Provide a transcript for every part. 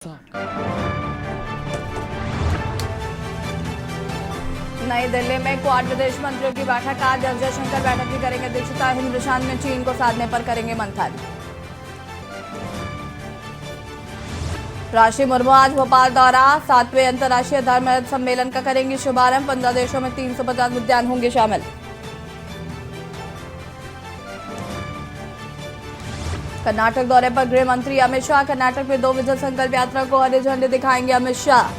साफ। नई दिल्ली में क्वाड विदेश मंत्रियों की बैठक आज। एस जयशंकर बैठक की करेंगे अध्यक्षता। हिंद प्रशांत में चीन को साधने पर करेंगे मंथन। राष्ट्रीय मुर्मू आज भोपाल दौरा। 7वें अंतर्राष्ट्रीय धर्म सम्मेलन का करेंगे शुभारंभ। 15 देशों में 350 उद्यान होंगे शामिल। कर्नाटक दौरे पर गृह मंत्री अमित शाह। कर्नाटक में 2 विजय संकल्प यात्रा को हरी झंडी दिखाएंगे अमित शाह।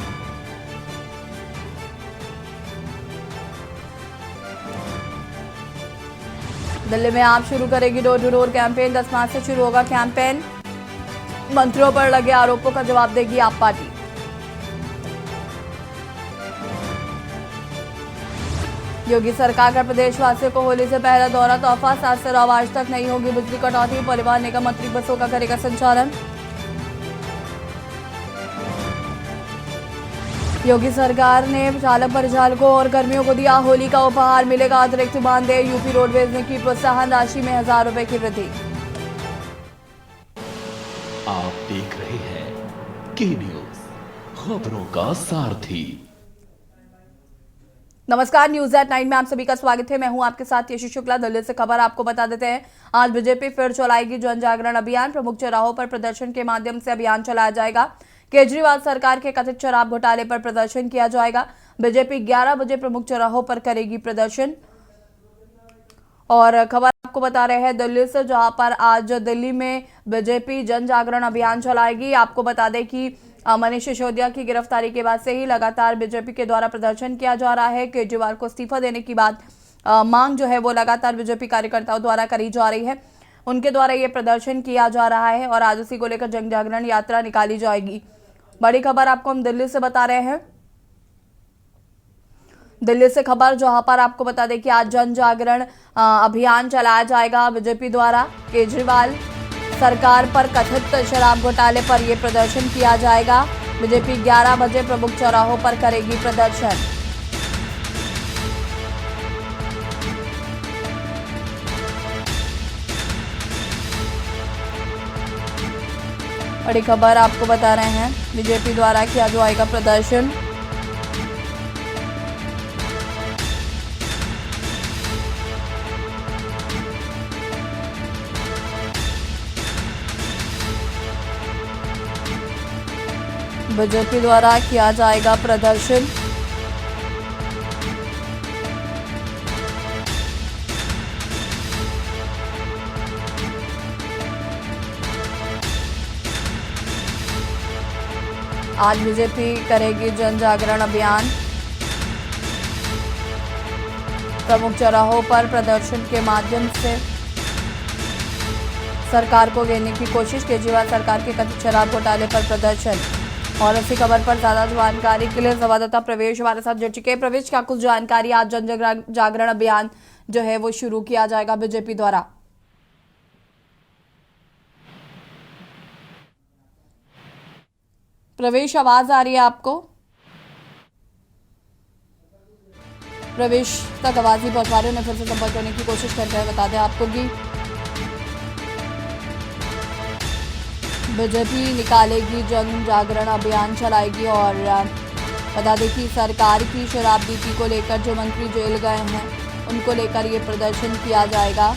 दिल्ली में आप शुरू करेगी डोर टू डोर कैंपेन। 10 मार्च से शुरू होगा कैंपेन। मंत्रियों पर लगे आरोपों का जवाब देगी आप पार्टी। योगी सरकार का प्रदेशवासियों को होली से पहला दौरा तोहफा। 7 से 9 आज तक नहीं होगी बिजली कटौती। परिवहन निगम मंत्री बसों का करेगा संचालन। योगी सरकार ने चालक परिचालकों और कर्मियों को दिया होली का उपहार। मिलेगा अतिरिक्त मानदेय। यूपी रोडवेज ने की प्रोत्साहन राशि में 1000 रुपए की वृद्धि। आप देख रहे हैं के न्यूज, खबरों का सारथी। नमस्कार, न्यूज एट 9 में आप सभी का स्वागत है। मैं हूं आपके साथ यशु शुक्ला। दिल्ली से खबर आपको बता देते हैं। आज बीजेपी फिर चलाएगी जन जागरण अभियान। प्रमुख चौराहों पर प्रदर्शन के माध्यम से अभियान चलाया जाएगा। केजरीवाल सरकार के कथित शराब घोटाले पर प्रदर्शन किया जाएगा। बीजेपी 11 बजे प्रमुख चौराहों पर करेगी प्रदर्शन। और खबर आपको बता रहे हैं दिल्ली से, जहां पर आज दिल्ली में बीजेपी जन जागरण अभियान चलाएगी। आपको बता दें कि मनीष सिसोदिया की गिरफ्तारी के बाद से ही लगातार बीजेपी के द्वारा प्रदर्शन किया जा रहा है। केजरीवाल को इस्तीफा देने की बात मांग जो है वो लगातार बीजेपी कार्यकर्ताओं द्वारा करी जा रही है। उनके द्वारा ये प्रदर्शन किया जा रहा है और आज उसी को लेकर जन जागरण यात्रा निकाली जाएगी। बड़ी खबर आपको हम दिल्ली से बता रहे हैं। दिल्ली से खबर, जहां पर आपको बता दें कि आज जन जागरण अभियान चलाया जाएगा बीजेपी द्वारा। केजरीवाल सरकार पर कथित शराब घोटाले पर यह प्रदर्शन किया जाएगा। बीजेपी 11 बजे प्रमुख चौराहों पर करेगी प्रदर्शन। बड़ी खबर आपको बता रहे हैं, बीजेपी द्वारा किया जाएगा प्रदर्शन। बीजेपी द्वारा किया जाएगा प्रदर्शन। आज बीजेपी करेगी जन जागरण अभियान। प्रमुख चौराहों पर प्रदर्शन के माध्यम से सरकार को घेरने की कोशिश। केजरीवाल सरकार के कथित शराब घोटाले पर प्रदर्शन। और इसी खबर पर ज्यादा जानकारी के लिए संवाददाता प्रवेश हमारे साथ जुड़ चुके हैं। प्रवेश, क्या कुछ जानकारी? आज जन जागरण अभियान जो है वो शुरू किया जाएगा बीजेपी द्वारा। प्रवेश, आवाज आ रही है आपको? प्रवेश तक आवाज ही पहुंचा रहे, उन्हें फिर से संपर्क करने की कोशिश करते हैं। बता दें आपको कि बीजेपी निकालेगी जन जागरण अभियान चलाएगी। और बता दें कि सरकार की शराब नीति को लेकर जो मंत्री जेल गए हैं उनको लेकर ये प्रदर्शन किया जाएगा।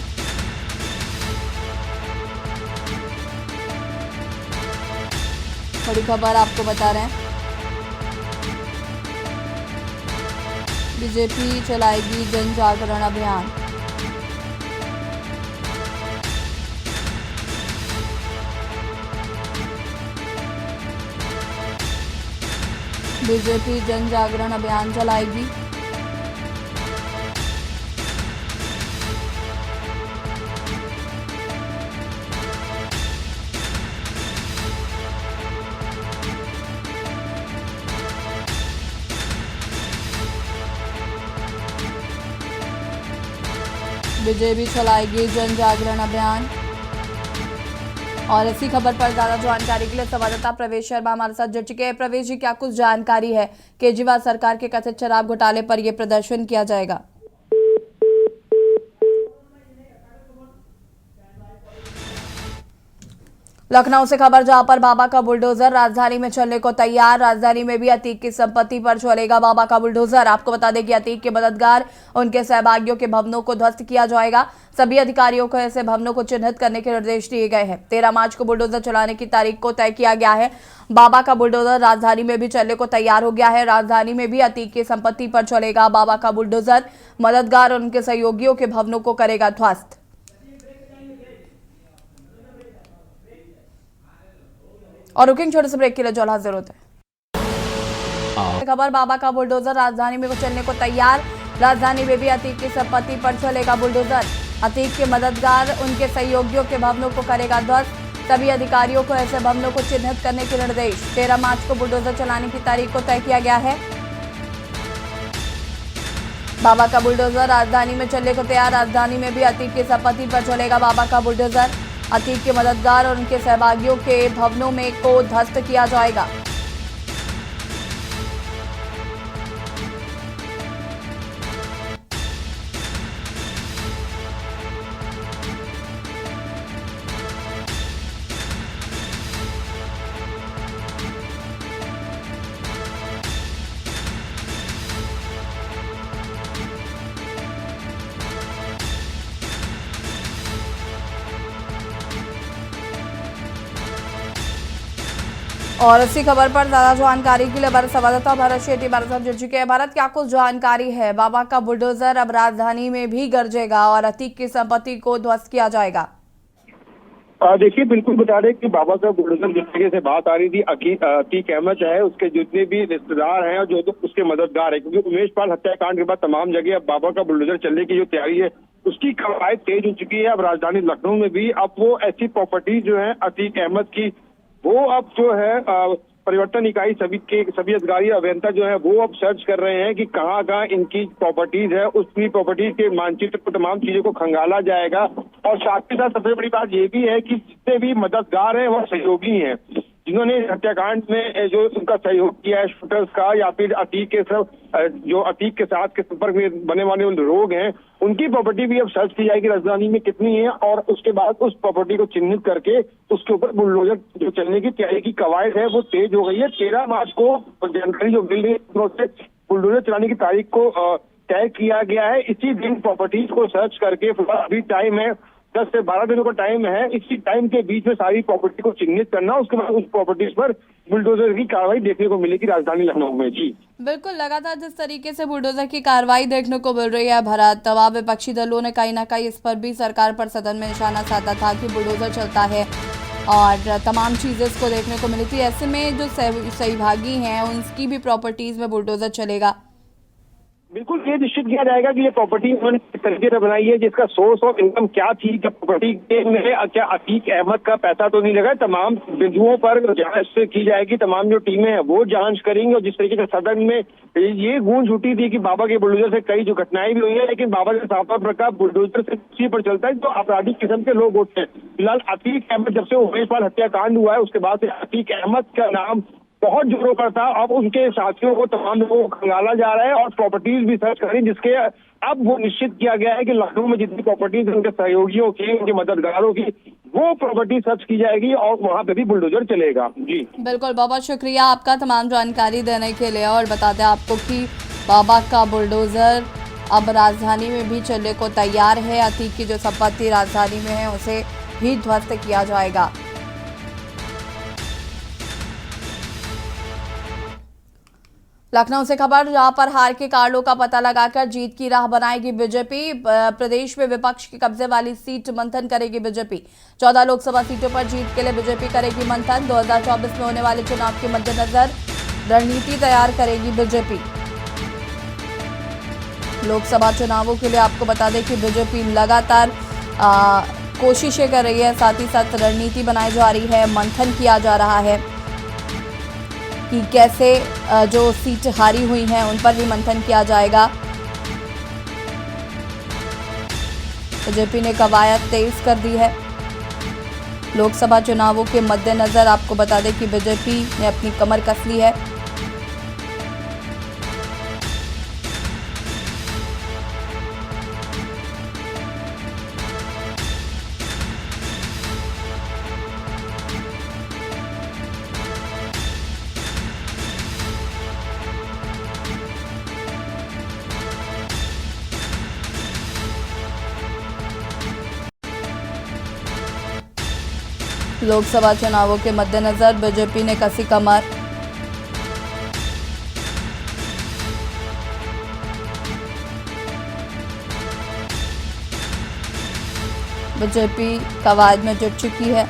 बड़ी खबर आपको बता रहे हैं, बीजेपी चलाएगी जन जागरण अभियान। बीजेपी जन जागरण अभियान चलाएगी। बीजेपी चलाएगी जन जागरण अभियान। और इसी खबर पर ज्यादा जानकारी के लिए संवाददाता प्रवेश शर्मा हमारे साथ जुड़ चुके हैं। प्रवेश जी, क्या कुछ जानकारी है? केजरीवाल सरकार के कथित शराब घोटाले पर यह प्रदर्शन किया जाएगा। लखनऊ से खबर जहां पर बाबा का बुलडोजर राजधानी में चलने को तैयार। राजधानी में भी अतीक की संपत्ति पर चलेगा बाबा का बुलडोजर। आपको बता दें कि अतीक के मददगार उनके सहभागियों के भवनों को ध्वस्त किया जाएगा। सभी अधिकारियों को ऐसे भवनों को चिन्हित करने के निर्देश दिए गए हैं। 13 मार्च को बुलडोजर चलाने की तारीख को तय किया गया है। बाबा का बुलडोजर राजधानी में भी चलने को तैयार हो गया है। राजधानी में भी अतीक की संपत्ति पर चलेगा बाबा का बुलडोजर। मददगार और उनके सहयोगियों के भवनों को करेगा ध्वस्त। और रुकिंग छोटे से ब्रेक के लिए जो हाजिर होते हैं। खबर बाबा का बुलडोजर राजधानी में चलने को तैयार। राजधानी में भी अतीक की संपत्ति पर चलेगा बुलडोजर। अतीक के मददगार उनके सहयोगियों के भवनों को करेगा ध्वस्त। सभी अधिकारियों को ऐसे भवनों को चिन्हित करने के निर्देश। 13 मार्च को बुलडोजर चलाने की तारीख को तय किया गया है। बाबा का बुलडोजर राजधानी में चलने को तैयार। राजधानी में भी अतीक की संपत्ति पर चलेगा बाबा का बुलडोजर। अतीक के मददगार और उनके सहभागियों के भवनों में को ध्वस्त किया जाएगा। और इसी खबर पर ज्यादा जानकारी के लिए हमारे संवाददाता भरत शेट्टी हमारे साथ जुड़ चुके हैं। भारत, क्या कुछ जानकारी है? बाबा का बुलडोजर अब राजधानी में भी गरजेगा और अतीक की संपत्ति को ध्वस्त किया जाएगा। देखिए, बिल्कुल बता दें कि बाबा का बुलडोजर जिस तरीके से बात आ रही थी, अतीक अहमद है, उसके जितने भी रिश्तेदार हैं और जो तो उसके मददगार है, क्योंकि उमेश पाल हत्याकांड के बाद तमाम जगह अब बाबा का बुलडोजर चलने की जो तैयारी है उसकी कवायद तेज हो चुकी है। अब राजधानी लखनऊ में भी अब वो ऐसी प्रॉपर्टी जो है अतीक अहमद की, वो अब जो है परिवर्तन इकाई सभी अधिकारी अभियंता जो है वो अब सर्च कर रहे हैं कि कहाँ कहाँ इनकी प्रॉपर्टीज है। उसकी प्रॉपर्टीज के मानचित्र को, तमाम चीजों को खंगाला जाएगा। और साथ ही साथ सबसे बड़ी बात ये भी है कि जितने भी मददगार हैं वह सहयोगी हैं, जिन्होंने हत्याकांड में जो उनका सहयोग किया है, शूटर्स का या फिर अतीक के सब जो अतीक के साथ के संपर्क में बने वाले लोग हैं, उनकी प्रॉपर्टी भी अब सर्च की जाएगी राजधानी में कितनी है। और उसके बाद उस प्रॉपर्टी को चिन्हित करके उसके ऊपर बुलडोजर जो चलने की तैयारी की कवायद है वो तेज हो गई है। 13 मार्च को जानकारी जो मिल रही है, बुलडोजर चलाने की तारीख को तय किया गया है। इसी दिन प्रॉपर्टीज को सर्च करके, अभी टाइम है 10 से 12 दिनों का टाइम है, इसी टाइम के बीच में सारी प्रॉपर्टी को चिन्हित करना, उसके बाद उस प्रॉपर्टीज पर बुलडोजर की कार्रवाई देखने को मिलेगी राजधानी लखनऊ में। जी बिल्कुल, लगातार जिस तरीके से बुलडोजर की कार्रवाई देखने को मिल रही है भारत, तमाम विपक्षी दलों ने कहीं ना कहीं इस पर भी सरकार पर सदन में निशाना साधा था कि बुलडोजर चलता है और तमाम चीजें इसको देखने को मिली थी। ऐसे में जो सहभागी हैं उनकी भी प्रॉपर्टीज में बुलडोजर चलेगा। बिल्कुल, ये निश्चित किया जाएगा कि ये प्रॉपर्टी उन्होंने किस तरीके से बनाई है, जिसका सोर्स ऑफ इनकम क्या थी, क्या प्रॉपर्टी में क्या अतीक अहमद का पैसा तो नहीं लगा। तमाम बिंदुओं पर जांच की जाएगी, तमाम जो टीमें हैं वो जांच करेंगी। और जिस तरीके से सदन में ये गूंज उठी थी कि बाबा के बुलडोजर से कई जो घटनाएं भी हुई है, लेकिन बाबा के साफा प्रकार बुलडोजर से उसी पर चलता है जो आपराधिक किस्म के लोग होते हैं। फिलहाल अतीक अहमद, जब से उमेश पाल हत्याकांड हुआ है उसके बाद से अतीक अहमद का नाम बहुत जोरों पर था। अब उनके साथियों को, तमाम लोगों को खंगाला जा रहा है और प्रॉपर्टीज भी सर्च करें, जिसके अब वो निश्चित किया गया है कि लखनऊ में जितनी प्रॉपर्टीज उनके सहयोगियों की, उनके मददगारों की, वो प्रॉपर्टी सर्च की जाएगी और वहां पे भी बुलडोजर चलेगा। जी बिल्कुल, बहुत शुक्रिया आपका तमाम जानकारी देने के लिए। और बता दें आपको कि बाबा का बुलडोजर अब राजधानी में भी चलने को तैयार है। अतीक की जो संपत्ति राजधानी में है उसे भी ध्वस्त किया जाएगा। लखनऊ से खबर जहां पर हार के कारणों का पता लगाकर जीत की राह बनाएगी बीजेपी। प्रदेश में विपक्ष के कब्जे वाली सीट मंथन करेगी बीजेपी। 14 लोकसभा सीटों पर जीत के लिए बीजेपी करेगी मंथन। 2024 में होने वाले चुनाव के मद्देनजर रणनीति तैयार करेगी बीजेपी। लोकसभा चुनावों के लिए आपको बता दें कि बीजेपी लगातार कोशिशें कर रही है, साथ ही साथ रणनीति बनाई जा रही है, मंथन किया जा रहा है कि कैसे जो सीट हारी हुई हैं उन पर भी मंथन किया जाएगा। बीजेपी ने कवायद तेज कर दी है। लोकसभा चुनावों के मद्देनजर आपको बता दें कि बीजेपी ने अपनी कमर कस ली है। लोकसभा चुनावों के मद्देनजर बीजेपी ने कसी कमर। बीजेपी कवायद में जुट चुकी है।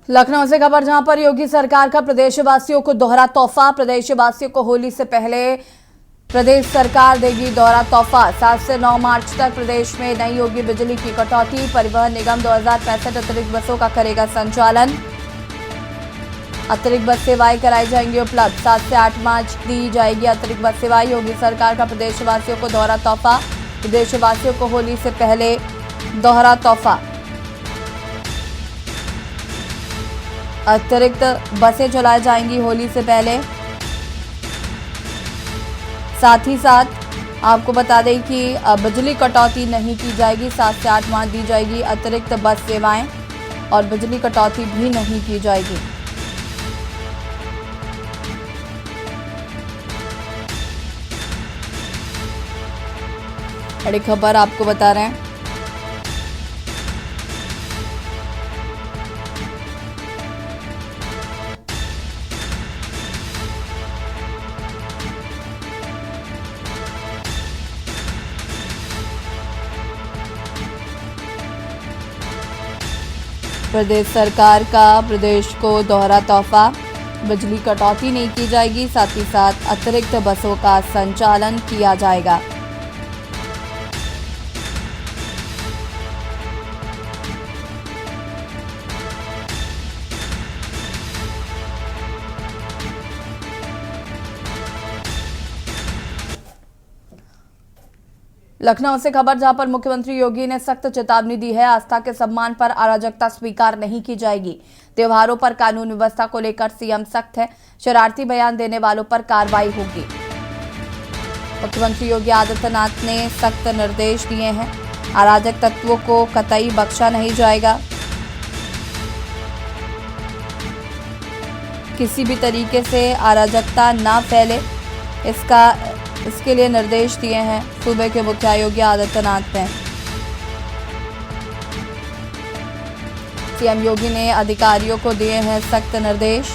लखनऊ से खबर, जहां पर योगी सरकार का प्रदेशवासियों को दोहरा तोहफा। प्रदेशवासियों को होली से पहले प्रदेश सरकार देगी दोहरा तोहफा। 7 से 9 मार्च तक प्रदेश में नहीं होगी बिजली की कटौती। परिवहन निगम 2065 अतिरिक्त बसों का करेगा संचालन। अतिरिक्त बस सेवाएं कराई जाएंगी उपलब्ध। 7 से 8 मार्च दी जाएगी अतिरिक्त बस सेवाएं। योगी सरकार का प्रदेशवासियों को दोहरा तोहफा। प्रदेशवासियों को होली से पहले दोहरा तोहफा। अतिरिक्त बसें चलाई जाएंगी होली से पहले। साथ ही साथ आपको बता दें कि बिजली कटौती नहीं की जाएगी। 7 से 8 मार्च दी जाएगी अतिरिक्त बस सेवाएं और बिजली कटौती भी नहीं की जाएगी। बड़ी खबर आपको बता रहे हैं। प्रदेश सरकार का प्रदेश को दोहरा तोहफा। बिजली कटौती नहीं की जाएगी। साथ ही साथ अतिरिक्त बसों का संचालन किया जाएगा। लखनऊ से खबर, जहां पर मुख्यमंत्री योगी ने सख्त चेतावनी दी है। आस्था के सम्मान पर अराजकता स्वीकार नहीं की जाएगी। त्योहारों पर कानून व्यवस्था को लेकर सीएम सख्त है। शरारती बयान देने वालों पर कार्रवाई होगी। मुख्यमंत्री योगी आदित्यनाथ ने सख्त निर्देश दिए हैं। अराजक तत्वों को कतई बख्शा नहीं जाएगा। किसी भी तरीके से अराजकता ना फैले, इसके लिए निर्देश दिए हैं सूबे के मुख्य योगी आदित्यनाथ ने। सीएम योगी ने अधिकारियों को दिए हैं सख्त निर्देश।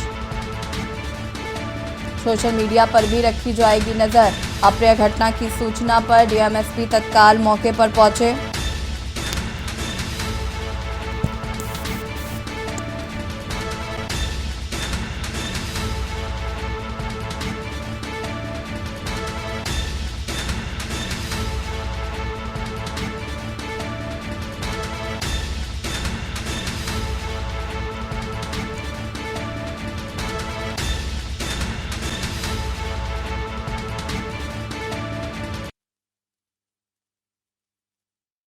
सोशल मीडिया पर भी रखी जाएगी नजर। अप्रिय घटना की सूचना पर डीएमएसपी तत्काल मौके पर पहुंचे।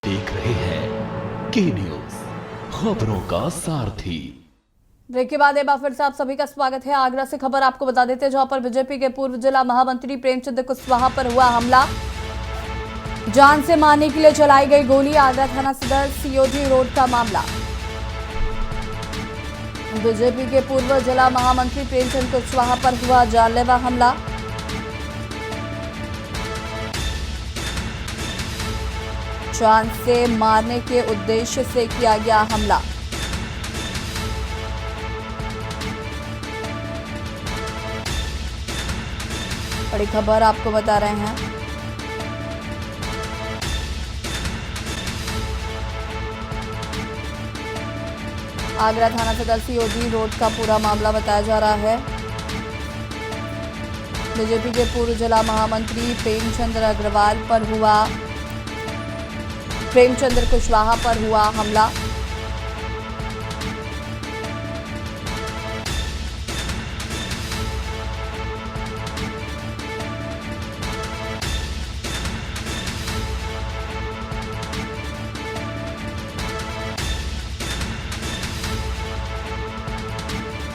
देख रहे हैं के न्यूज, खबरों का सारथी। ब्रेक के बाद एक बार फिर से आप सभी का स्वागत है। आगरा से खबर आपको बता देते हैं, जहां पर बीजेपी के पूर्व जिला महामंत्री प्रेमचंद कुशवाहा पर हुआ हमला। जान से मारने के लिए चलाई गई गोली। आगरा थाना सदर सीओजी रोड का मामला। बीजेपी के पूर्व जिला महामंत्री प्रेमचंद कुशवाहा पर हुआ जानलेवा हमला। जान से मारने के उद्देश्य से किया गया हमला। बड़ी खबर आपको बता रहे हैं। आगरा थाना सदर सीओजी रोड का पूरा मामला बताया जा रहा है। बीजेपी के पूर्व जिला महामंत्री प्रेमचंद कुशवाहा पर हुआ हमला।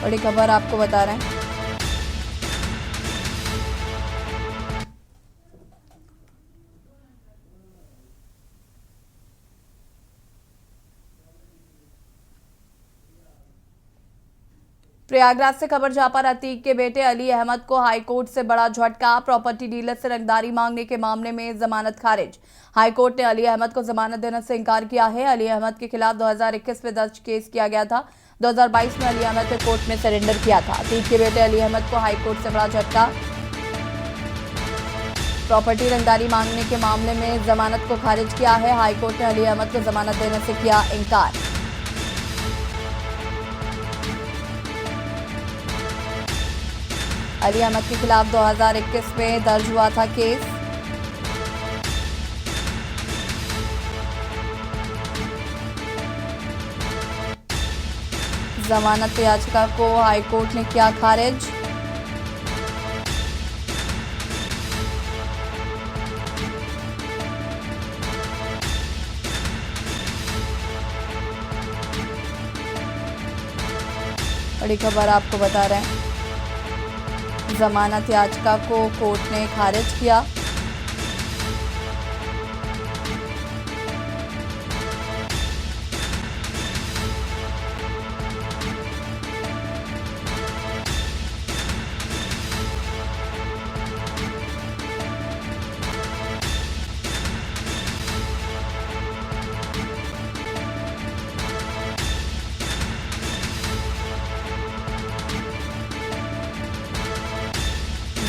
बड़ी खबर आपको बता रहे हैं। प्रयागराज से खबर जहां पर अतीक के बेटे अली अहमद को हाईकोर्ट से बड़ा झटका। प्रॉपर्टी डीलर से रंगदारी मांगने के मामले में जमानत खारिज। हाईकोर्ट ने अली अहमद को जमानत देने से इनकार किया है। अली अहमद के खिलाफ 2021 में दर्ज केस किया गया था। 2022 में अली अहमद ने कोर्ट में सरेंडर किया था। अतीक के बेटे अली अहमद को हाईकोर्ट से बड़ा झटका। प्रॉपर्टी रंगदारी मांगने के मामले में जमानत को खारिज किया है। हाईकोर्ट ने अली अहमद को जमानत देने से किया इनकार। अली अहमद के खिलाफ 2021 में दर्ज हुआ था केस। जमानत याचिका को हाईकोर्ट ने किया खारिज। बड़ी खबर आपको बता रहे हैं, जमानत याचिका को कोर्ट ने खारिज किया।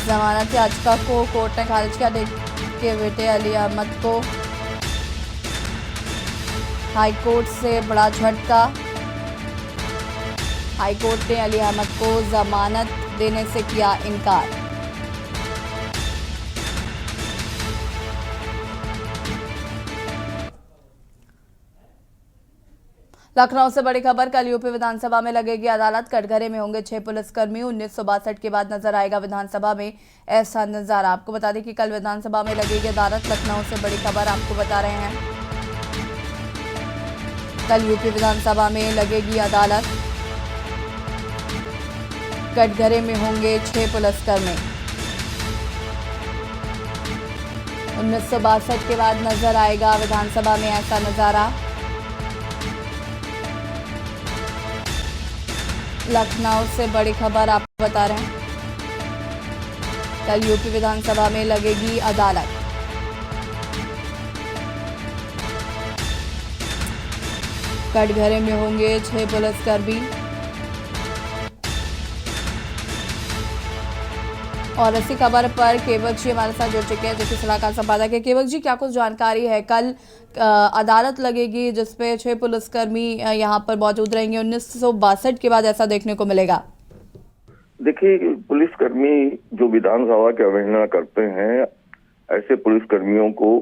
जमानत याचिका को कोर्ट ने खारिज किया। के बेटे अली अहमद को हाईकोर्ट से बड़ा झटका। हाईकोर्ट ने अली अहमद को जमानत देने से किया इनकार। लखनऊ से बड़ी खबर, कल यूपी विधानसभा में लगेगी अदालत। कटघरे में होंगे 6 पुलिसकर्मी। 1962 के बाद नजर आएगा विधानसभा में ऐसा नजारा। आपको बता दें कि कल विधानसभा में लगेगी अदालत। लखनऊ से बड़ी खबर आपको बता रहे हैं, कल यूपी विधानसभा में लगेगी अदालत। कटघरे में होंगे 6 पुलिसकर्मी। 1962 के बाद नजर आएगा विधानसभा में ऐसा नजारा। लखनऊ से बड़ी खबर आपको बता रहे हैं, कल यूपी विधानसभा में लगेगी अदालत। कटघरे में होंगे 6 पुलिसकर्मी। और इसी खबर पर केवक जी हमारे साथ जुड़ चुके हैं, जो कि सलाहकार संपादक है। केवक जी, क्या कुछ जानकारी है? कल अदालत लगेगी जिसपे 6 पुलिसकर्मी यहाँ पर मौजूद रहेंगे। 1962 के बाद ऐसा देखने को मिलेगा। देखिए, पुलिसकर्मी जो विधानसभा की अवहेलना करते हैं, ऐसे पुलिसकर्मियों को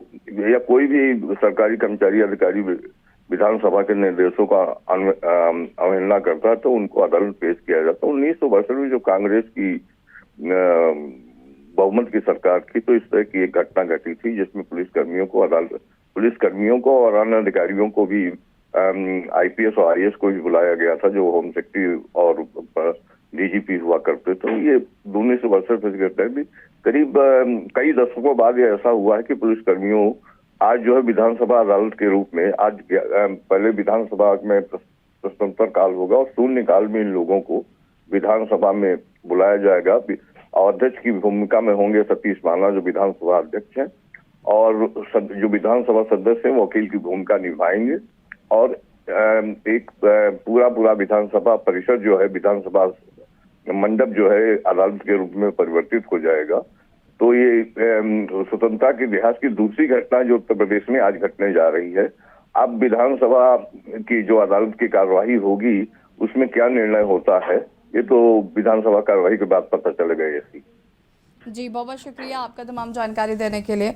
या कोई भी सरकारी कर्मचारी अधिकारी विधानसभा के निर्देशों का अवहेलना करता है तो उनको अदालत पेश किया जाता है। 1962 में जो कांग्रेस की बहुमत की सरकार थी तो इस तरह की एक घटना घटी थी जिसमें पुलिसकर्मियों को और अन्य अधिकारियों को भी आईपीएस और आईएएस को भी बुलाया गया था, जो होम सेक्रेटरी और डीजीपी हुआ करते। तो ये 1962 की घटना भी करीब कई दशकों बाद ये ऐसा हुआ है कि पुलिसकर्मियों आज जो है विधानसभा अदालत के रूप में, आज पहले विधानसभा में प्रश्नोत्तर काल होगा और शून्य काल में इन लोगों को विधानसभा में बुलाया जाएगा और अध्यक्ष की भूमिका में होंगे सतीश महाना, जो विधानसभा अध्यक्ष हैं, और जो विधानसभा सदस्य हैं वो वकील की भूमिका निभाएंगे और एक पूरा विधानसभा परिसर जो है, विधानसभा मंडप जो है अदालत के रूप में परिवर्तित हो जाएगा। तो ये स्वतंत्रता के इतिहास की दूसरी घटना जो उत्तर प्रदेश में आज घटने जा रही है। अब विधानसभा की जो अदालत की कार्यवाही होगी उसमें क्या निर्णय होता है ये तो विधानसभा कार्यवाही के बाद पता चलेगा। ऐसी जी, बहुत बहुत शुक्रिया आपका तमाम जानकारी देने के लिए।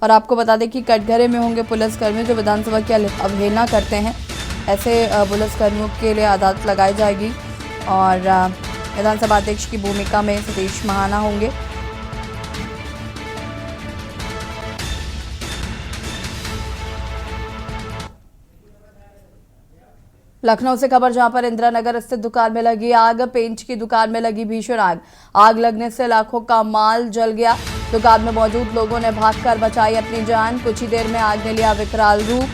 और आपको बता दें कि कटघरे में होंगे पुलिसकर्मी जो विधानसभा की अवहेलना करते हैं। ऐसे पुलिसकर्मियों के लिए अदालत लगाई जाएगी और विधानसभा अध्यक्ष की भूमिका में सतीश महाना होंगे। लखनऊ से खबर जहां पर इंदिरा नगर स्थित दुकान में लगी आग, पेंट की दुकान में लगी भीषण आग। आग लगने से लाखों का माल जल गया। दुकान में मौजूद लोगों ने भागकर बचाई अपनी जान। कुछ ही देर में आग ने लिया विकराल रूप।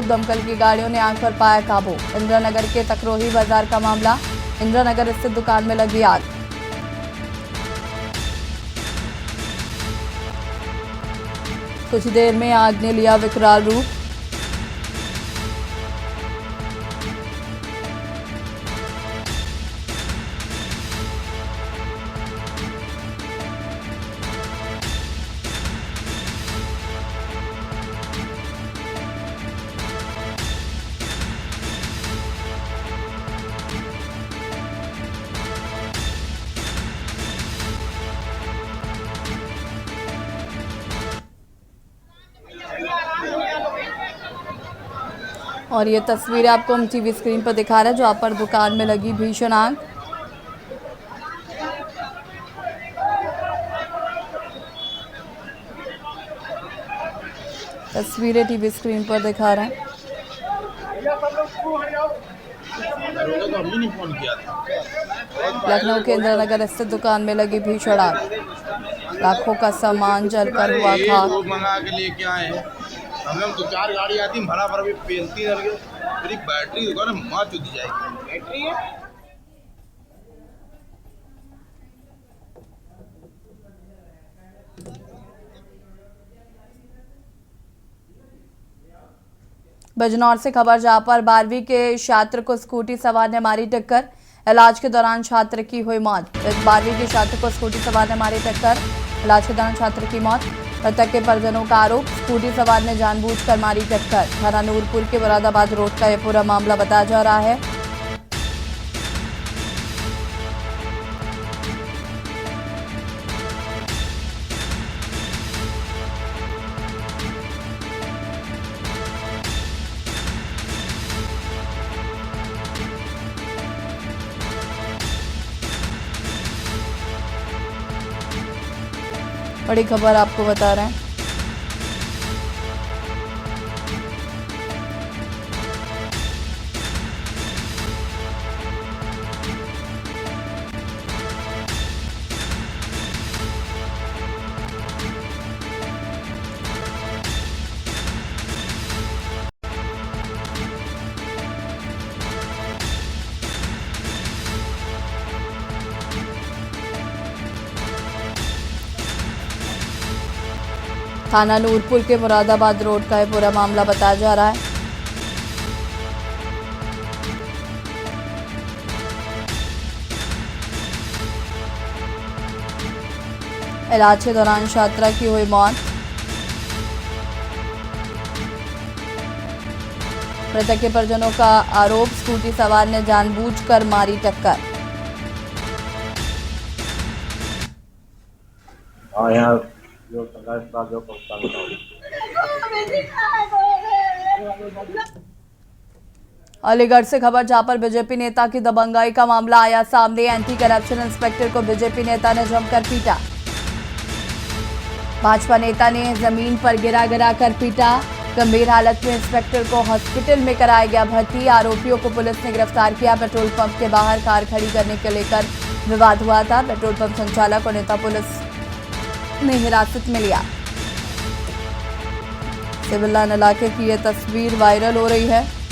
दमकल की गाड़ियों ने आग पर पाया काबू। इंदिरा नगर के तकरोही बाजार का मामला। इंदिरा नगर स्थित दुकान में लगी आग। कुछ देर में आग ने लिया विकराल रूप। और ये तस्वीरें आपको हम टीवी स्क्रीन पर दिखा रहे हैं जहाँ पर दुकान में लगी भीषण आग। तस्वीरें टीवी स्क्रीन पर दिखा रहे हैं। लखनऊ के इंदिरा नगर स्थित दुकान में लगी भीषण आग। लाखों का सामान जलकर हुआ खाक। मंगा के लेके आए हैं हम लोग। 2-4 गाड़ी आती भरा भरा भी पेलती है। मेरी बैटरी दुकान मार चुदी जाएगी। बैटरी है बिजनौर से खबर जहां पर 12वीं के छात्र को स्कूटी सवार ने मारी टक्कर। इलाज के दौरान छात्र की हुई मौत। 12वीं के छात्र को स्कूटी सवार ने मारी टक्कर। इलाज के दौरान छात्र की मौत। मृतक के परिजनों का आरोप, स्कूटी सवार ने जानबूझकर मारी टक्कर। थाना नूरपुर के मुरादाबाद रोड का यह पूरा मामला बताया जा रहा है। बड़ी खबर आपको बता रहे हैं। थाना नूरपुर के मुरादाबाद रोड का यह पूरा मामला बताया जा रहा है। इलाज के दौरान छात्रा की हुई मौत। मृतक के परिजनों का आरोप, स्कूटी सवार ने जानबूझकर मारी टक्कर। अलीगढ़ से खबर जहां पर बीजेपी नेता की दबंगाई का मामला आया सामने। एंटी करप्शन इंस्पेक्टर को बीजेपी नेता ने जमकर पीटा। भाजपा नेता ने जमीन पर गिरा कर पीटा। गंभीर हालत में इंस्पेक्टर को हॉस्पिटल में कराया गया भर्ती। आरोपियों को पुलिस ने गिरफ्तार किया। पेट्रोल पंप के बाहर कार खड़ी करने को लेकर विवाद हुआ था। पेट्रोल पंप संचालक और नेता पुलिस ने हिरासत में लिया। सिविल लाइन इलाके की यह तस्वीर वायरल हो रही है।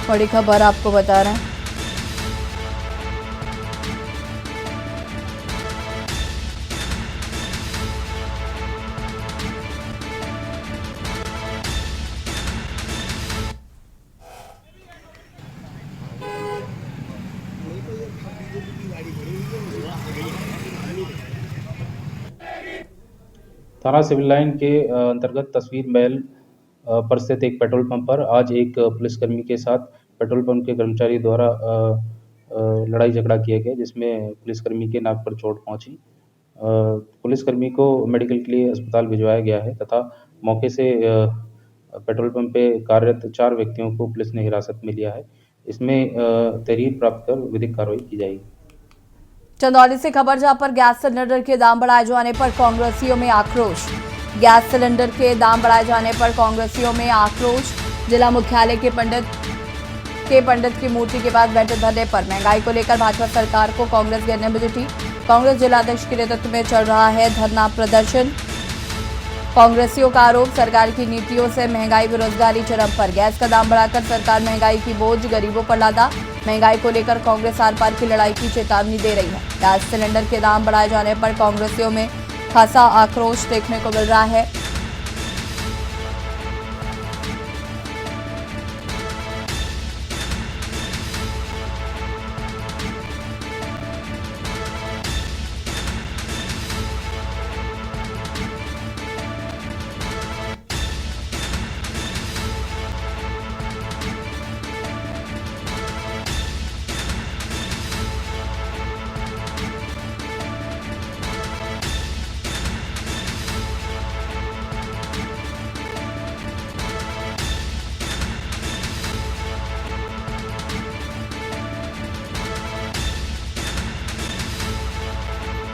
बड़ी खबर आपको बता रहे हैं। थाना सिविल लाइन के अंतर्गत तस्वीर महल पर स्थित एक पेट्रोल पंप पर आज एक पुलिसकर्मी के साथ पेट्रोल पंप के कर्मचारी द्वारा लड़ाई झगड़ा किया गया, जिसमें पुलिसकर्मी के नाक पर चोट पहुंची। पुलिसकर्मी को मेडिकल के लिए अस्पताल भिजवाया गया है तथा मौके से पेट्रोल पंप पे कार्यरत 4 व्यक्तियों को पुलिस ने हिरासत में लिया है। इसमें तहरीर प्राप्त कर विधिक कार्रवाई की जाएगी। चंदौली से खबर, जहां पर गैस सिलेंडर के दाम बढ़ाए जाने पर कांग्रेसियों में आक्रोश। गैस सिलेंडर के दाम बढ़ाए जाने पर कांग्रेसियों में आक्रोश। जिला मुख्यालय के पंडित की मूर्ति के पास बैठे धरने पर। महंगाई को लेकर भाजपा सरकार को कांग्रेस घेरने में जुटी। कांग्रेस जिलाध्यक्ष के नेतृत्व में चल रहा है धरना प्रदर्शन। कांग्रेसियों का आरोप, सरकार की नीतियों से महंगाई बेरोजगारी चरम पर। गैस का दाम बढ़ाकर सरकार महंगाई की बोझ गरीबों पर लादा। महंगाई को लेकर कांग्रेस आर पार की लड़ाई की चेतावनी दे रही है। गैस सिलेंडर के दाम बढ़ाए जाने पर कांग्रेसियों में खासा आक्रोश देखने को मिल रहा है।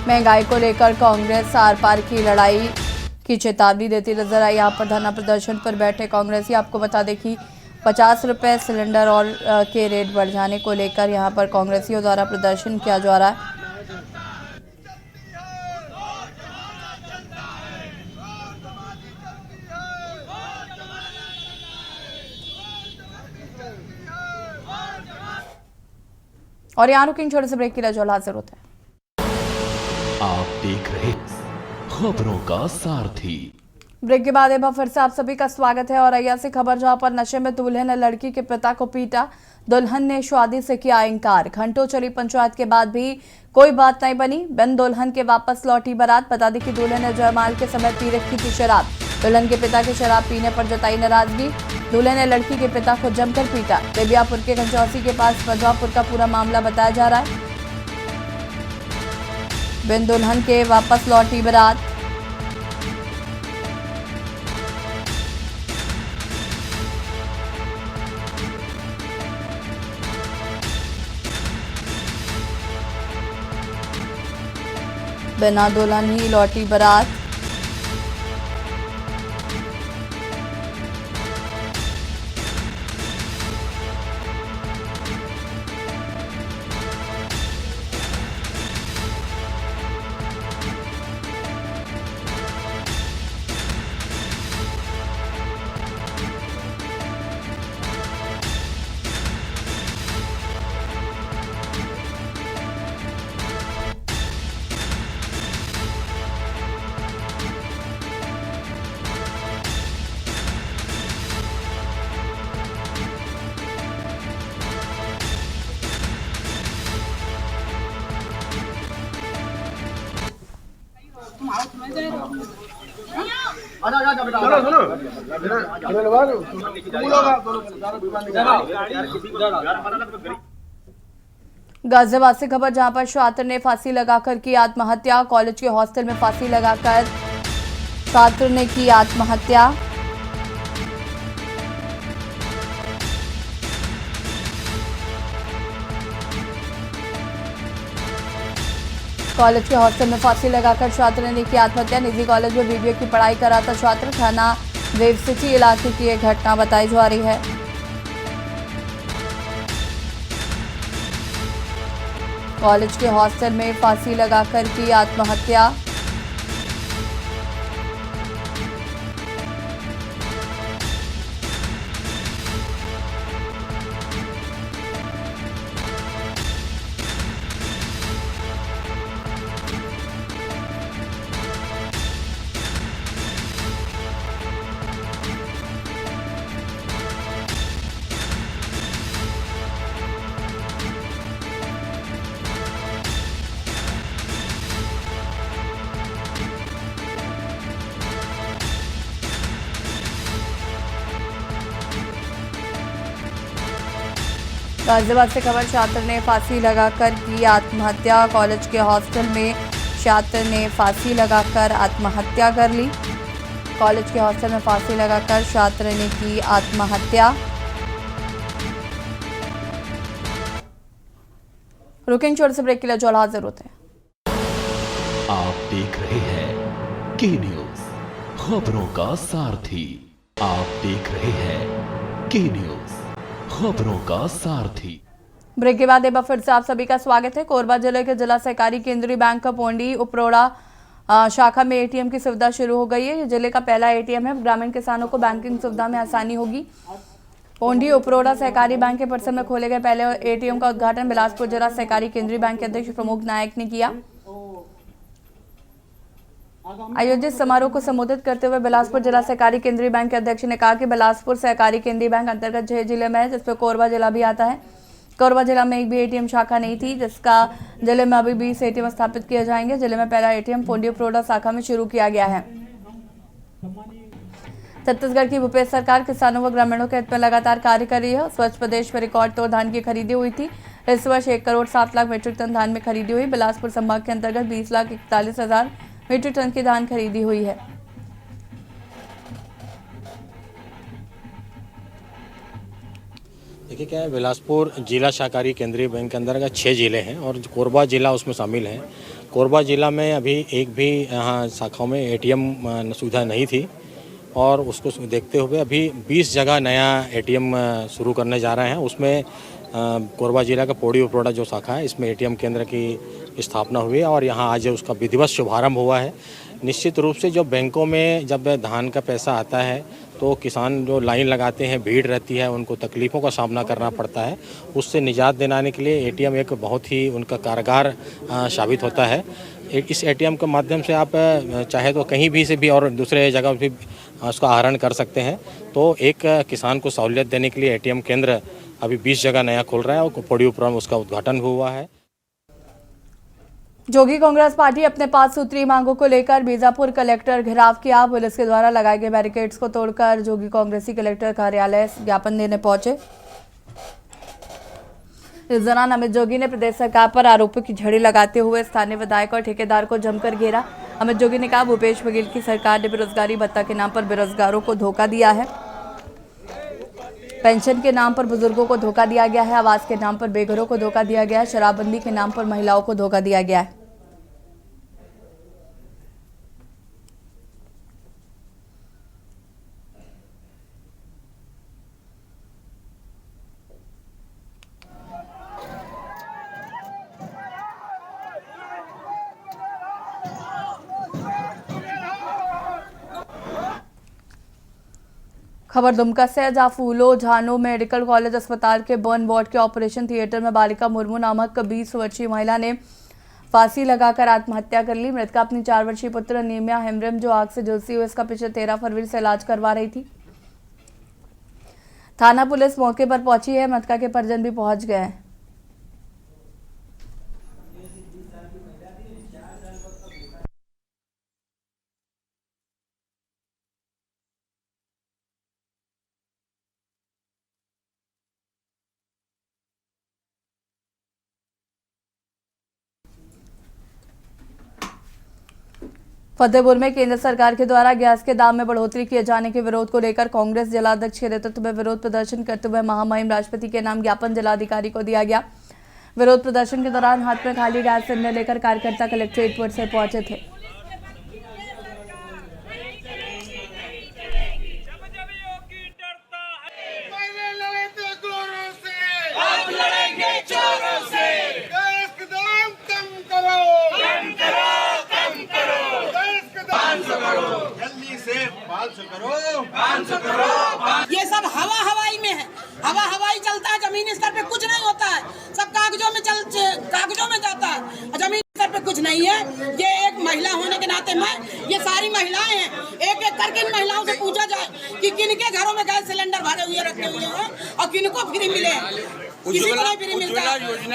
महंगाई को लेकर कांग्रेस आर पार की लड़ाई की चेतावनी देती नजर आई। यहाँ पर धरना प्रदर्शन पर बैठे कांग्रेसी। आपको बता दें कि 50 रुपये सिलेंडर और के रेट बढ़ जाने को लेकर यहाँ पर कांग्रेसियों द्वारा प्रदर्शन किया जा रहा है। और यहाँ रुकेंगे छोटे से ब्रेक के लिए, जो हाजिर होता है। आप देख रहे खबरों का सारथी। ब्रेक के बाद एक बार फिर से आप सभी का स्वागत है। और अय्या से खबर, जहां पर नशे में दूल्हे ने लड़की के पिता को पीटा। दुल्हन ने शादी से किया इनकार। घंटों चली पंचायत के बाद भी कोई बात नहीं बनी। बिन दुल्हन के वापस लौटी बारात। बता दें कि दूल्हे ने जयमाल के समय पी रखी थी शराब। दुल्हन के पिता के शराब पीने पर जताई नाराजगी। दूल्हे ने लड़की के पिता को जमकर पीटा। बेबियापुर के घंचौसी के पास बजवापुर का पूरा मामला बताया जा रहा है। बिन दुल्हन के वापस लौटी बारात। बिना दुल्हन ही लौटी बारात। गाजियाबाद से खबर, जहां पर छात्र ने फांसी लगाकर की आत्महत्या। कॉलेज के हॉस्टल में फांसी लगाकर छात्र ने की आत्महत्या। कॉलेज के हॉस्टल में फांसी लगाकर छात्र ने की आत्महत्या। निजी कॉलेज में बीबीए की पढ़ाई कर रहा था छात्र। थाना वेव सिटी इलाके की यह घटना बताई जा रही है। कॉलेज के हॉस्टल में फांसी लगाकर की आत्महत्या। गाजियाबाद से खबर, छात्र ने फांसी लगाकर की आत्महत्या। कॉलेज के हॉस्टल में छात्र ने फांसी लगाकर आत्महत्या कर ली। कॉलेज के हॉस्टल में फांसी लगाकर छात्र ने की आत्महत्या। रुकेंगे छोटे से ब्रेक के लिए, जो हाजिर होते हैं। आप देख रहे हैं के न्यूज, खबरों का सारथी। आप देख रहे हैं के न्यूज, खबरों का सारथी। ब्रेक के बाद एक बार फिर से आप सभी का स्वागत है। कोरबा जिले के जिला सहकारी केंद्रीय बैंक का पोंडी उपरोड़ा शाखा में एटीएम की सुविधा शुरू हो गई है। ये जिले का पहला एटीएम है। ग्रामीण किसानों को बैंकिंग सुविधा में आसानी होगी। पोंडी उपरोड़ा सहकारी बैंक के परिसर में खोले गए पहले एटीएम का उद्घाटन बिलासपुर जिला सहकारी केंद्रीय बैंक के अध्यक्ष प्रमोद नायक ने किया। आयोजित समारोह को संबोधित करते हुए बिलासपुर जिला सहकारी केंद्रीय बैंक के अध्यक्ष ने कहा कि बिलासपुर सहकारी केंद्रीय बैंक अंतर्गत 6 जिले में है, जिसमें कोरबा जिला भी आता है। कोरबा जिला में एक भी एटीएम शाखा नहीं थी, जिसका जिले में अभी 20 एटीएम स्थापित किए जाएंगे। जिले में पहला एटीएम पोंडी उपरोड़ा शाखा में शुरू किया गया है। छत्तीसगढ़ की भूपेश सरकार किसानों व ग्रामीणों के हित में लगातार कार्य कर रही है। स्वच्छ प्रदेश में रिकॉर्ड तोड़ धान की खरीदी हुई थी। इस वर्ष 1 करोड़ 7 लाख मीट्रिक टन धान में खरीदी हुई। बिलासपुर संभाग के अंतर्गत 20,41,000 मीट्रिक टन की धान खरीदी हुई है। देखिए क्या है, बिलासपुर जिला सहकारी केंद्रीय बैंक के अंतर्गत 6 जिले हैं और कोरबा जिला उसमें शामिल है। कोरबा जिला में अभी एक भी यहाँ शाखाओं में एटीएम सुविधा नहीं थी और उसको देखते हुए अभी 20 जगह नया एटीएम शुरू करने जा रहे हैं। उसमें कोरबा जिला का पोड़ी उपरोड़ा जो शाखा है, इसमें एटीएम केंद्र की स्थापना हुई है और यहाँ आज उसका विधिवत शुभारंभ हुआ है। निश्चित रूप से जो बैंकों में जब धान का पैसा आता है तो किसान जो लाइन लगाते हैं, भीड़ रहती है, उनको तकलीफ़ों का सामना करना पड़ता है। उससे निजात दिलाने के लिए एटीएम एक बहुत ही उनका कारगर साबित होता है। इस एटीएम के माध्यम से आप चाहे तो कहीं भी से भी और दूसरे जगह भी उसका आहरण कर सकते हैं। तो एक किसान को सहूलियत देने के लिए एटीएम केंद्र अभी 20 जगह नया खोल रहा है और पोड़ी उपरोड़ा में उसका उद्घाटन हुआ है। जोगी कांग्रेस पार्टी अपने 5 सूत्रीय मांगों को लेकर बीजापुर कलेक्टर घेराव किया। पुलिस के द्वारा लगाए गए बैरिकेड्स को तोड़कर जोगी कांग्रेसी कलेक्टर कार्यालय ज्ञापन देने पहुंचे। इस दौरान अमित जोगी ने प्रदेश सरकार पर आरोपों की झड़ी लगाते हुए स्थानीय विधायक और ठेकेदार को जमकर घेरा। अमित जोगी ने कहा, भूपेश बघेल की सरकार ने बेरोजगारी भत्ता के नाम पर बेरोजगारों को धोखा दिया है। पेंशन के नाम पर बुजुर्गों को धोखा दिया गया है। आवास के नाम पर बेघरों को धोखा दिया गया है। शराबबंदी के नाम पर महिलाओं को धोखा दिया गया है। खबर दुमका से, जहां फूलो झानो मेडिकल कॉलेज अस्पताल के बर्न वार्ड के ऑपरेशन थिएटर में बालिका मुर्मू नामक 20 वर्षीय महिला ने फांसी लगाकर आत्महत्या कर ली। मृतका अपनी 4 वर्षीय पुत्र नीमिया हेम्ब्रम, जो आग से झुलसी हुई, इसका पिछले 13 फरवरी से इलाज करवा रही थी। थाना पुलिस मौके पर पहुंची है। मृतका के परिजन भी पहुंच गए हैं। फतेहपुर में केंद्र सरकार के द्वारा गैस के दाम में बढ़ोतरी किए जाने के विरोध को लेकर कांग्रेस जिलाध्यक्ष के नेतृत्व में विरोध प्रदर्शन करते हुए महामहिम राष्ट्रपति के नाम ज्ञापन जिलाधिकारी को दिया गया। विरोध प्रदर्शन के दौरान हाथ में खाली गैस सिलेंडर लेकर कार्यकर्ता कलेक्ट्रेट पर से पहुंचे थे। ये सब हवाई में है, हवाई चलता है। जमीनी स्तर पे कुछ नहीं होता है, सब कागजों में जाता है। जमीनी स्तर पे कुछ नहीं है। ये एक महिला होने के नाते मैं, ये सारी महिलाएं हैं, एक एक करके इन महिलाओं से पूछा जाए कि किनके घरों में गैस सिलेंडर भरे हुए रखे हुए हैं और किनको फ्री मिले हैं। किसी को नहीं फ्री मिलता।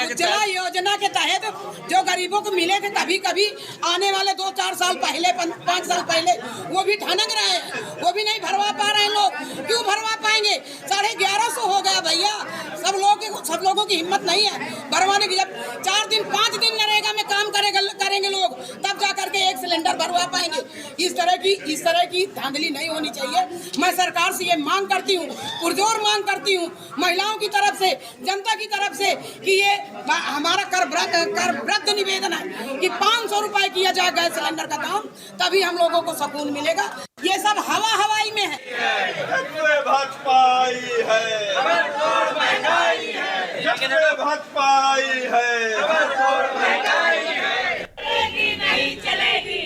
उज्ज्वला योजना के तहत जो गरीबों को मिले थे कभी कभी आने वाले 2-4 साल पहले 5 साल पहले वो भी ठनक रहे हैं, वो भी नहीं भरवा पा रहे हैं लोग। क्यों भरवा पाएंगे? 1150 हो गया भैया। सब लोगों की हिम्मत नहीं है भरवाने की। जब 4 दिन 5 दिन नरेगा में काम करेंगे लोग तब जा करके एक सिलेंडर भरवा पाएंगे। इस तरह की धांधली नहीं होनी चाहिए। मैं सरकार से ये मांग करती हूँ, पुरजोर मांग करती हूँ महिलाओं की तरफ से, जनता की तरफ से कि ये हमारा कर वृद्ध निवेदन है कि 500 रुपए किया जाए गैस सिलेंडर का दाम, तभी हम लोगों को सुकून मिलेगा। ये सब हवाई में है। भाजपा आई है, भाजपा आई है, नहीं चलेगी।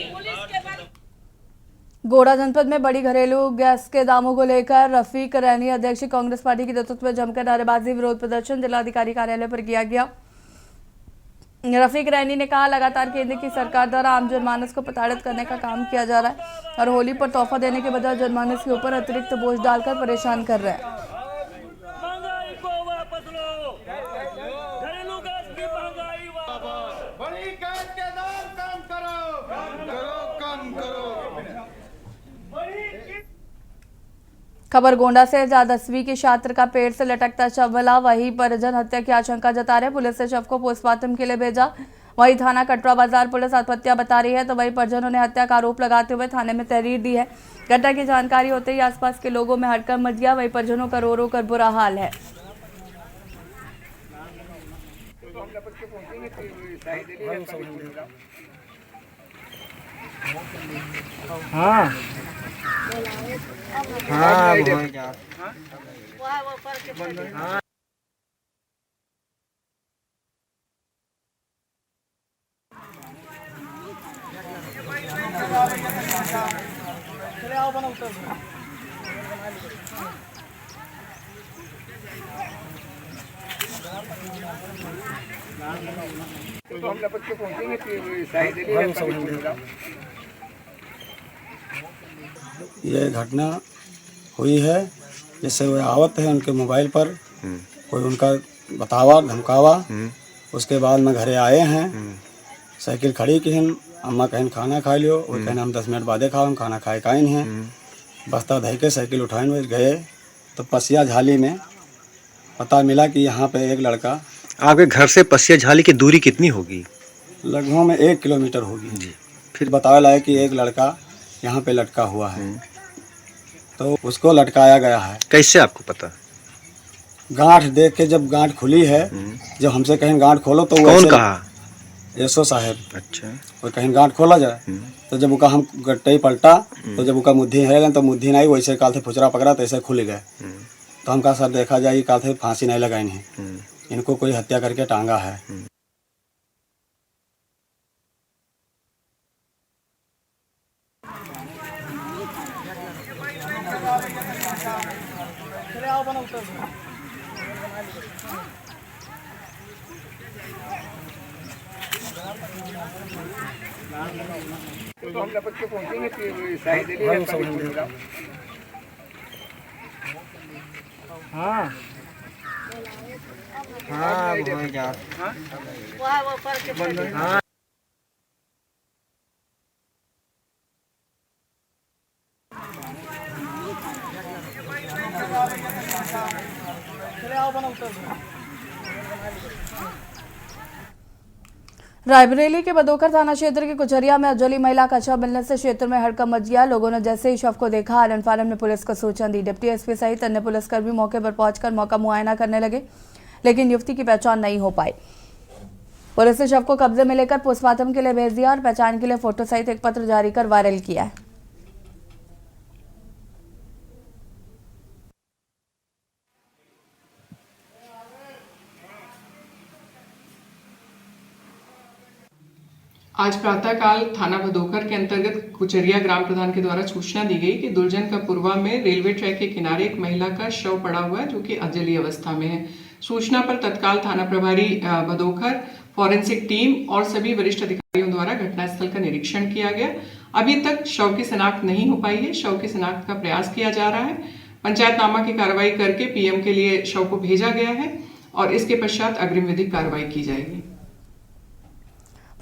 गोड़ा जनपद में बड़ी घरेलू गैस के दामों को लेकर रफीक रैनी अध्यक्ष कांग्रेस पार्टी के नेतृत्व में जमकर नारेबाजी विरोध प्रदर्शन जिलाधिकारी कार्यालय पर किया गया। रफीक रैनी ने कहा लगातार केंद्र की सरकार द्वारा आम जनमानस को प्रताड़ित करने का काम किया जा रहा है और होली पर तोहफा देने के बजाय जनमानस के ऊपर अतिरिक्त बोझ डालकर परेशान कर रहे हैं। खबर गोंडा से 10वीं की छात्र का पेड़ से लटकता शव मिला, वही परिजन हत्या की आशंका जता रहे। पुलिस ने शव को पोस्टमार्टम के लिए भेजा। वही थाना कटरा बाजार पुलिस आत्महत्या बता रही है, तो वही परिजनों ने हत्या का आरोप लगाते हुए थाने में तहरीर दी है। घटना की जानकारी होते ही आसपास के लोगों में हड़कंप मच गया। वही परिजनों का रो रो कर बुरा हाल है। ये घटना हुई है, जैसे वो आवत है उनके मोबाइल पर कोई उनका बतावा धमकावा। उसके बाद में घरे आए हैं, साइकिल खड़ी की हैं, अम्मा कहें खाना खा लियो, वो कहना हम 10 मिनट बादे खाओ, हम खाना खाए काइन हैं। बस्ता धई के साइकिल उठाए हुए गए तो पसिया झाली में पता मिला कि यहाँ पे एक लड़का। आपके घर से पसिया झाली की दूरी कितनी होगी? लगभग में 1 किलोमीटर होगी जी। फिर बताया लाया कि एक लड़का यहाँ पे लटका हुआ है, तो उसको लटकाया गया है। कैसे आपको पता? गांठ देख के, जब गांठ खुली है, जब हमसे कहीं गांठ खोलो तो कौन कहा? यशो साहब। अच्छा। और कहीं गांठ खोला जाए तो जब उका हम गट्टे पलटा तो जब उका मुद्दी है तो मुद्दी नहीं, वैसे काल थे फुचरा पकड़ा तो ऐसे खुल गए। तो हम कहा सर देखा जाए काल थे फांसी नहीं लगाई है, इनको कोई हत्या करके टांगा है। रायबरेली के बदोकर थाना क्षेत्र के कुचरिया में अजली महिला का शव मिलने से क्षेत्र में हड़कंप मच गया। लोगों ने जैसे ही शव को देखा आनन फानन में पुलिस को सूचना दी। डिप्टी एसपी सहित अन्य पुलिसकर्मी मौके पर पहुंचकर मौका मुआयना करने लगे, लेकिन युवती की पहचान नहीं हो पाई। पुलिस ने शव को कब्जे में लेकर पोस्टमार्टम के लिए भेज दिया और पहचान के लिए फोटो सहित एक पत्र जारी कर वायरल किया है। आज प्रातःकाल थाना भदोकर के अंतर्गत कुचरिया ग्राम प्रधान के द्वारा सूचना दी गई कि दुर्जन का पूर्वा में रेलवे ट्रैक के किनारे एक महिला का शव पड़ा हुआ है जो कि अजली अवस्था में है। सूचना पर तत्काल थाना प्रभारी भदोकर, फॉरेंसिक टीम और सभी वरिष्ठ अधिकारियों द्वारा घटनास्थल का निरीक्षण किया गया। अभी तक शव की शिनाख्त नहीं हो पाई है। शव की शिनाख्त का प्रयास किया जा रहा है। पंचायतनामा की कार्रवाई करके पीएम के लिए शव को भेजा गया है और इसके पश्चात अग्रिम विधिक कार्रवाई की जाएगी।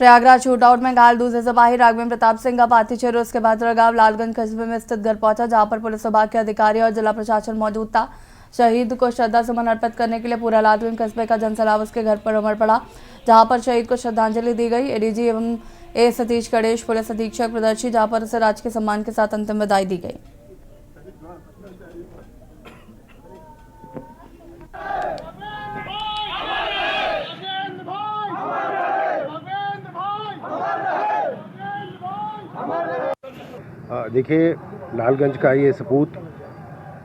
प्रयागराज शूटआउट में घायल दूसरे सिपाही राघवेंद्र प्रताप सिंह का पार्थिव शरीर उसके भादरगांव लालगंज कस्बे में स्थित घर पहुंचा, जहां पर पुलिस विभाग के अधिकारी और जिला प्रशासन मौजूद था। शहीद को श्रद्धा सुमन अर्पित करने के लिए पूरा लालगंज कस्बे का जनसैलाब उसके घर पर उमड़ पड़ा, जहां पर शहीद को श्रद्धांजलि दी गई। एडीजी एवं ए सतीश गणेश पुलिस अधीक्षक प्रदर्शी, जहां पर उसे राजकीय सम्मान के साथ अंतिम विदाई दी गई। देखिए, लालगंज का ये सपूत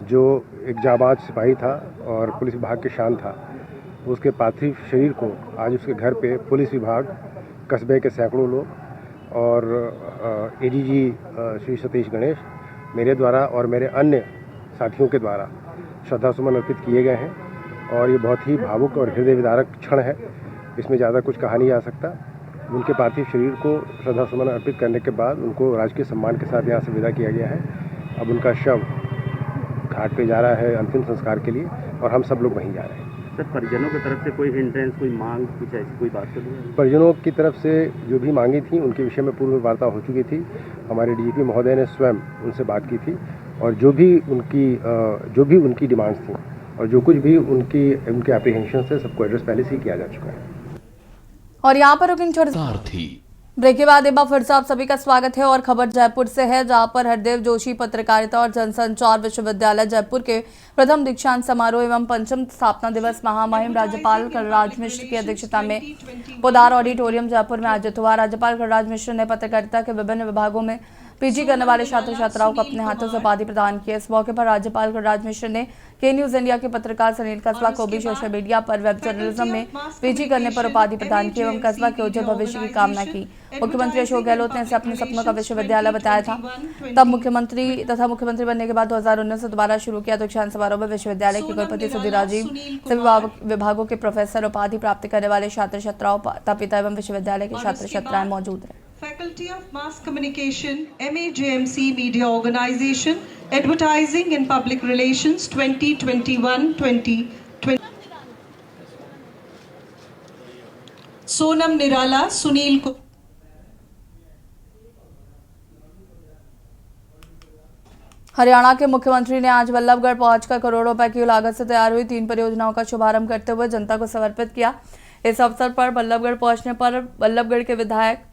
जो एक जाबाज सिपाही था और पुलिस विभाग के शान था, उसके पार्थिव शरीर को आज उसके घर पे पुलिस विभाग, कस्बे के सैकड़ों लोग और एडीजी श्री सतीश गणेश मेरे द्वारा और मेरे अन्य साथियों के द्वारा श्रद्धा सुमन अर्पित किए गए हैं। और ये बहुत ही भावुक और हृदय विदारक क्षण है, इसमें ज़्यादा कुछ कहा नहीं जा सकता। उनके पार्थिव शरीर को श्रद्धा सुमन अर्पित करने के बाद उनको राजकीय सम्मान के साथ यहाँ से विदा किया गया है। अब उनका शव घाट पे जा रहा है अंतिम संस्कार के लिए और हम सब लोग वहीं जा रहे हैं। सर, परिजनों की तरफ से कोई हिंट्रेंस, कोई मांग, कुछ ऐसी कोई बात तो नहीं? परिजनों की तरफ से जो भी मांगी थी उनके विषय में पूर्व वार्ता हो चुकी थी। हमारे डीजीपी महोदय ने स्वयं उनसे बात की थी और जो भी उनकी डिमांड्स थी और जो कुछ भी उनके एप्रीहेंशन है, सबको एड्रेस पहले से ही किया जा चुका है। और यहाँ पर रुकिंग छोटे ब्रेक के बाद एक बार फिर से आप सभी का स्वागत है और खबर जयपुर से है, जहां पर हरदेव जोशी पत्रकारिता और जनसंचार विश्वविद्यालय जयपुर के प्रथम दीक्षांत समारोह एवं पंचम स्थापना दिवस महामहिम राज्यपाल कलराज मिश्र की अध्यक्षता में पोदार ऑडिटोरियम जयपुर में आयोजित हुआ। राज्यपाल कलराज मिश्र ने पत्रकारिता के विभिन्न विभागों में पीजी करने वाले छात्र छात्राओं को अपने हाथों से उपाधि प्रदान की। इस मौके पर राज्यपाल कलराज मिश्र ने के न्यूज इंडिया के पत्रकार सुनील कस्बा को भी सोशल मीडिया पर वेब जर्नलिज्म में पीजी करने पर उपाधि प्रदान की एवं कस्बा के उज्जवल भविष्य की कामना की। मुख्यमंत्री अशोक गहलोत ने इसे अपने सपनों का विश्वविद्यालय बताया था। तब मुख्यमंत्री बनने के बाद 2019 से दोबारा शुरू किया दीक्षांत समारोह में विश्वविद्यालय के कुलपति सुधीर राजीव, सभी विभागों के प्रोफेसर, उपाधि प्राप्त करने वाले छात्र छात्राओं, माता पिता एवं विश्वविद्यालय के छात्र छात्राएं मौजूद रहे। Faculty of Mass Communication, MAJMC Media Organization, Advertising and Public Relations 2021-2020. Sonam निराला, सुनील को हरियाणा के मुख्यमंत्री ने आज वल्लभगढ़ पहुंचकर करोड़ों रुपए की लागत से तैयार हुई 3 परियोजनाओं का शुभारंभ करते हुए जनता को समर्पित किया। इस अवसर पर वल्लभगढ़ पहुंचने पर वल्लभगढ़ के विधायक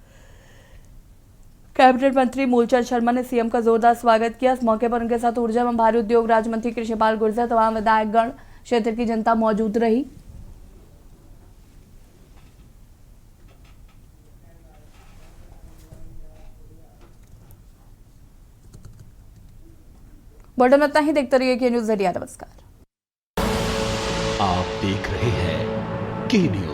कैबिनेट मंत्री मूलचंद शर्मा ने सीएम का जोरदार स्वागत किया। इस मौके पर उनके साथ ऊर्जा एवं भारी उद्योग राज्य मंत्री कृष्णपाल गुर्जर, तमाम विधायकगण, क्षेत्र की जनता मौजूद रही। बुलेटिन में इतना ही, देखते रहिए के न्यूज इंडिया। नमस्कार। आप देख रहे हैं के न्यूज।